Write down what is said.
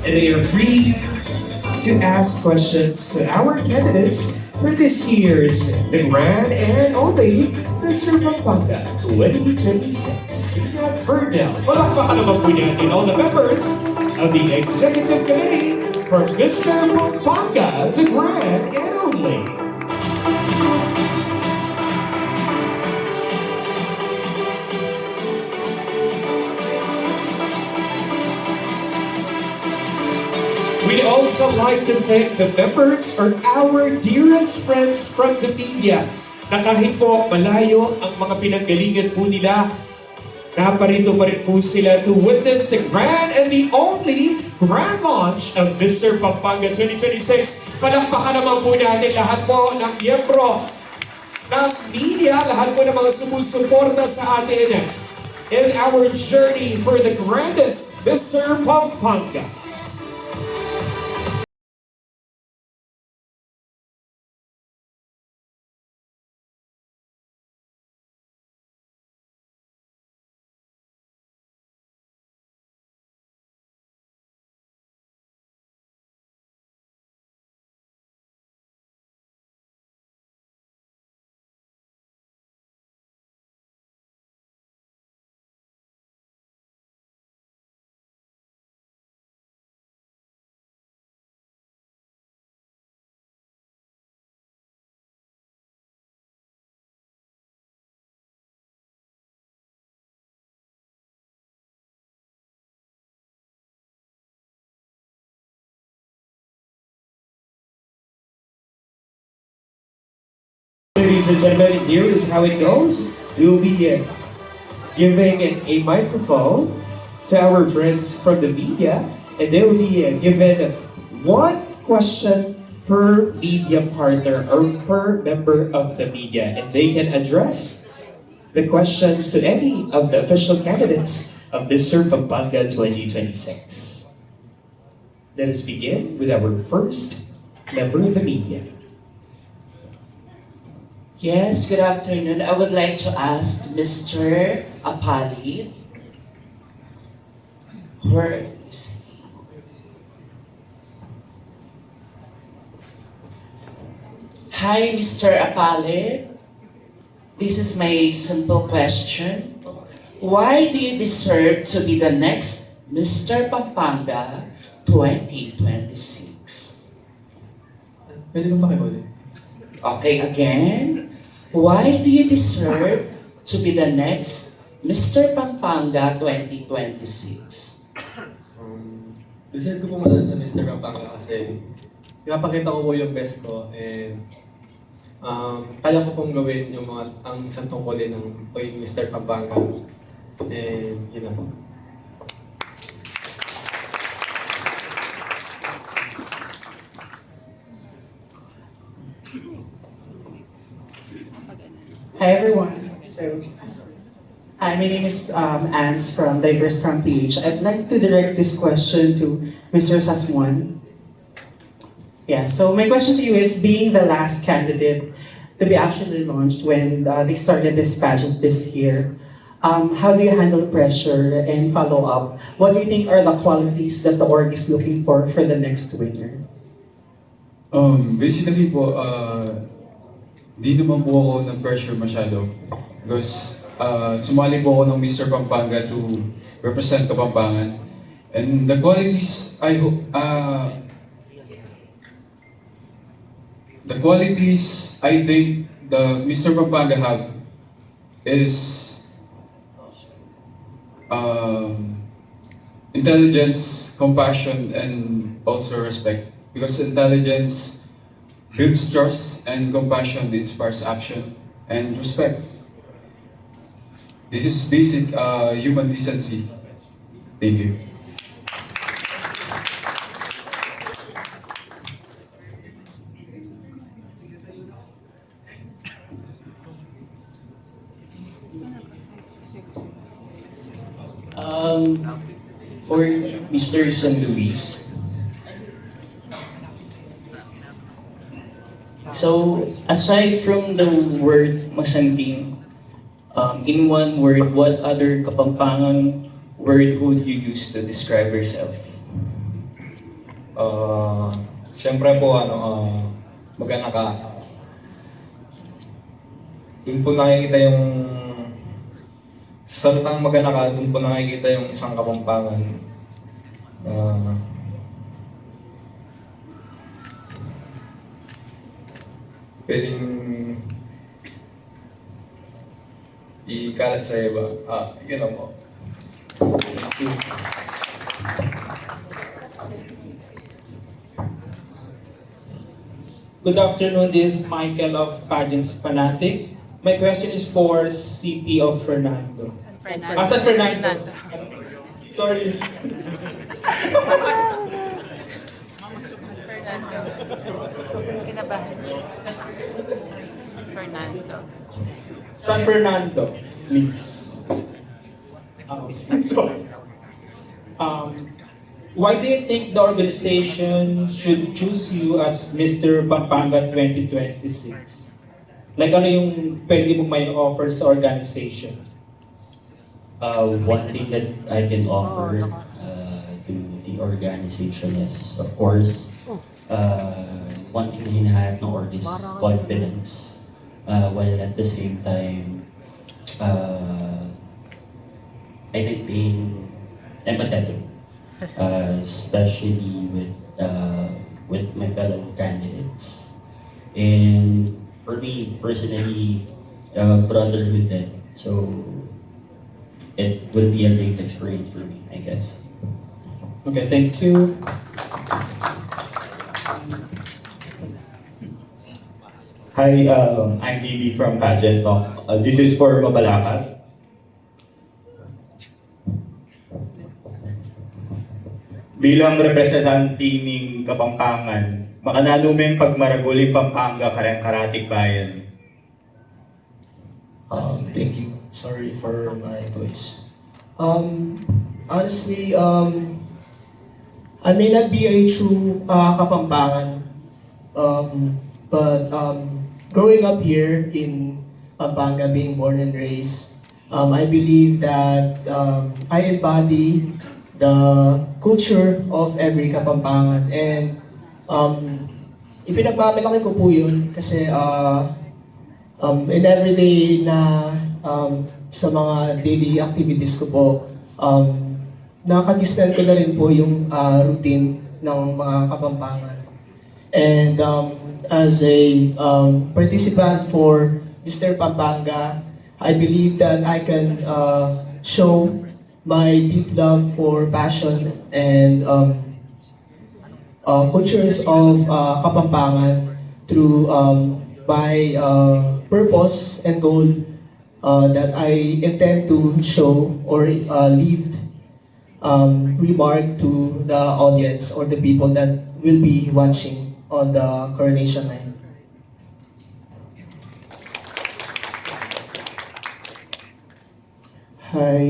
and they are free to ask questions to our candidates for this year's The Grand and Only Mr. Pampanga 2026. At Burnell, palakpakan naman po natin all the members of the Executive Committee for Mr. Pampanga, The Grand and Only. We'd also like to thank the members or our dearest friends from the media na kahit po malayo ang mga pinanggalingan po nila, naparito pa rin po sila to witness the grand and the only grand launch of Mr. Pampanga 2026. Palakpakan naman po natin lahat po ng miyembro ng media, lahat po ng mga sumusuporta sa atin in our journey for the grandest Mr. Pampanga. Ladies and gentlemen, here is how it goes. We will be giving a microphone to our friends from the media, and they will be given one question per media partner or per member of the media, and they can address the questions to any of the official candidates of Mr. Pampanga 2026. Let us begin with our first member of the media. Yes, good afternoon. I would like to ask Mr. Apali. Where is he? Hi, Mr. Apali. This is my simple question. Why do you deserve to be the next Mr. Pampanga 2026? Pwede mo pakiulit? Okay, again. Why do you deserve to be the next Mr. Pampanga 2026? Deserve ko po muna sa Mr. Pampanga kasi pinapakita ko po yung best ko and kaya ko pong gawin yung mga ang isang tungkulin ng pagiging Mr. Pampanga and yun na po. Hi everyone. Hi, my name is Ans from Diverse from PH. I'd like to direct this question to Mr. Sasmuan. Yeah, so my question to you is, being the last candidate to be actually launched when they started this pageant this year, how do you handle pressure and follow up? What do you think are the qualities that the org is looking for the next winner? Basically po, di naman po ako ng-pressure masyado because sumali po ako ng Mr. Pampanga to represent Kapampangan. And the qualities I hope the qualities I think the Mr. Pampanga have is intelligence, compassion, and also respect. Because intelligence builds trust and compassion inspires action and respect. This is basic human decency. Thank you. For Mr. San Luis. So, aside from the word Masanting, in one word, what other Kapampangan word would you use to describe yourself? Siyempre po, mag-anak ka. Doon po nakikita yung sa salitang mag-anak ka, doon po nakikita yung isang Kapampangan. Pwedeng ikalat sa iba. Yun lang po. Good afternoon, this is Michael of Pageants Fanatic. My question is for City of Fernando. San Fernando. Sorry. Kinabahan. Fernando. San Fernando, please. Sorry. Why do you think the organization should choose you as Mr. Pampanga 2026? Like ano yung pwede mo may offer sa organization? One thing that I can offer to the organization is, of course, one thing na hinahanap ng org is confidence, while at the same time, I think being empathetic, especially with my fellow candidates. And for me personally, brotherhood din. So it will be a great experience for me, I guess. Okay, thank you. Hi, I'm DB from Pageant Talk. This is for Mabalacat. Bilang representante ng Kapampangan, makananumin pagmaraguling Pampanga karang karatig bayan. Thank you. Sorry for my voice. Honestly, I may not be a true Kapampangan, but growing up here in Pampanga, being born and raised, I believe that I embody the culture of every Kapampangan, and ipinagmamalaki ko po yun kasi in everyday na sa mga daily activities ko po, nakadistal ko na rin po yung routine ng mga Kapampangan. And as a participant for Mr. Pampanga, I believe that I can show my deep love for passion and cultures of Kapampangan through my purpose and goal that I intend to show or leave remark to the audience or the people that will be watching on the coronation night. Hi.